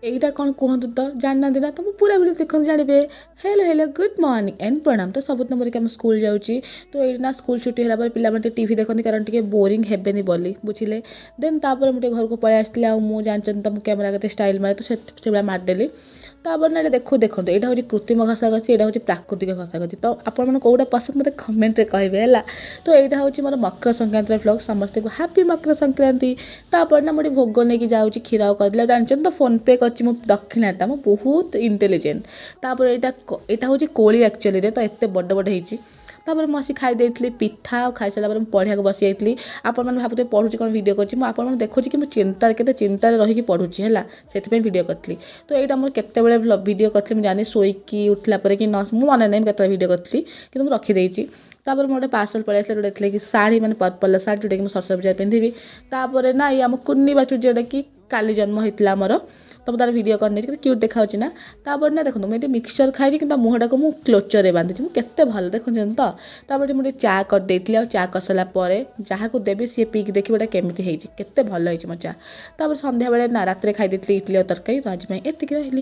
এইটা କ'ଣ କୁହନ୍ତୁ ତ ଜାଣିନାହାନ୍ତି ନା ତ ମୁଁ ପୁରା ଭିଡ଼ିଓ ଦେଖନ୍ତୁ ଜାଣିବେ। Hello hello good morning and ପ୍ରଣାମ। ତ ସବୁଦିନ ପରିକା ଆମ ସ୍କୁଲ ଯାଉଛି। ତ ଏଇଠି ନା ସ୍କୁଲ ଛୁଟି ହେଲା ପରେ ପିଲାମାନେ ଟିକେ ଟିଭି ଦେଖନ୍ତି କାରଣ ଟିକେ ବୋରିଂ ହେବେନି ବୋଲି ବୁଝିଲେ। ଦେନ୍ ତାପରେ ମୁଁ ଟିକେ ଘରକୁ ପଳେଇ ଆସିଥିଲି। ଆଉ ମୁଁ ଜାଣିଛନ୍ତି ତ ମୁଁ କ୍ୟାମେରା କେତେ ଷ୍ଟାଇଲ୍ ମାରେ ତ ସେଭଳିଆ ମାରିଦେଲି। ତାପରେ ନା ଏଇଟା ଦେଖନ୍ତୁ ଏଇଟା ହେଉଛି କୃତ୍ରିମ ଘଷାଘଷି, ଏଇଟା ହେଉଛି ପ୍ରାକୃତିକ ଘଷାଘଷି। ତ ଆପଣମାନଙ୍କୁ କେଉଁଟା ପସନ୍ଦ ମୋତେ କମେଣ୍ଟରେ କହିବେ ହେଲା। ତ ଏଇଟା ହେଉଛି ମୋର ମକର ସଂକ୍ରାନ୍ତିର ଭ୍ଲଗ୍। ସମସ୍ତଙ୍କୁ ହାପି ମକର ସଂକ୍ରାନ୍ତି। ତାପରେ ନା ମୁଁ ଟିକେ ଭୋଗ ନେଇକି ଯାଉଛି କ୍ଷୀର ଆଉ କଦଳୀ। ଆଉ ଜାଣିଛନ୍ତି ତ ଫୋନ୍ପେ କରିଛି ମୁଁ ଦକ୍ଷିଣାଟା, ମୁଁ ବହୁତ ଇଣ୍ଟେଲିଜେଣ୍ଟ। ତାପରେ ଏଇଟା ହେଉଛି କୋଳି ଆକ୍ଚୁଆଲିରେ, ତ ଏତେ ବଡ଼ ବଡ଼ ହେଇଛି। ତାପରେ ମୁଁ ଆସି ଖାଇ ଦେଇଥିଲି ପିଠା। ଆଉ ଖାଇସାରିଲା ପରେ ମୁଁ ପଢ଼ିବାକୁ ବସିଯାଇଥିଲି। ଆପଣମାନେ ଭାବୁଥିବେ ପଢ଼ୁଛି କ'ଣ ଭିଡ଼ିଓ କରୁଛି, ମୁଁ ଆପଣମାନଙ୍କୁ ଦେଖୁଛି କି ମୁଁ କେତେ ଚିନ୍ତାରେ ରହିକି ପଢ଼ୁଛି ହେଲା, ସେଥିପାଇଁ ଭିଡ଼ିଓ କରିଥିଲି। ତ ଏଇଟା ମୋର କେତେବେଳେ ଭିଡ଼ିଓ କରିଥିଲି ମୁଁ ଜାଣିନି, ଶୋଇକି ଉଠିଲା ପରେ କି ମୁଁ ମନେ ନାହିଁ ମୁଁ କେତେବେଳେ ଭିଡ଼ିଓ କରିଥିଲି, କିନ୍ତୁ ମୁଁ ରଖିଦେଇଛି। ତାପରେ ମୁଁ ଗୋଟେ ପାର୍ସଲ ପଳେଇ ଆସିଲା, ଗୋଟେ ଥିଲା କି ଶାଢ଼ୀ, ମାନେ ପର୍ପଲ୍ ଶାଢ଼ୀ, ଯେଉଁଟାକି ମୁଁ ସରସ୍ୱତୀ ପୂଜାରେ ପିନ୍ଧିବି। ତାପରେ ନା ଇଏ ଆମ କୁନି ବାଛୁରୀ, ଯେଉଁଟାକି କାଲି ଜନ୍ମ ହେଇଥିଲା ଆମର, ତ ମୁଁ ତାର ଭିଡ଼ିଓ କରିନେଇଛି, କେତେ କ୍ୟୁଟ୍ ଦେଖାଉଛି ନା। ତାପରେ ନା ଦେଖନ୍ତୁ ମୁଁ ଏଠି ମିକ୍ସଚର ଖାଇଛି, କିନ୍ତୁ ମୁହଁଟାକୁ ମୁଁ କ୍ଲୋଜରରେ ବାନ୍ଧିଛି, ମୁଁ କେତେ ଭଲ ଦେଖୁଛନ୍ତି ତ। ତାପରେ ମୁଁ ଟିକେ ଚା କରିଦେଇଥିଲି। ଆଉ ଚା କରିସାରିଲା ପରେ ଯାହାକୁ ଦେବି ସିଏ ପିଇକି ଦେଖିବ ଏଇଟା କେମିତି ହେଇଛି, କେତେ ଭଲ ହେଇଛି ମୋ ଚା। ତାପରେ ସନ୍ଧ୍ୟାବେଳେ ନା ରାତିରେ ଖାଇ ଦେଇଥିଲି ଇଟଲି ଆଉ ତରକାରୀ। ତ ଆଜି ପାଇଁ ଏତିକି ରହିଲି।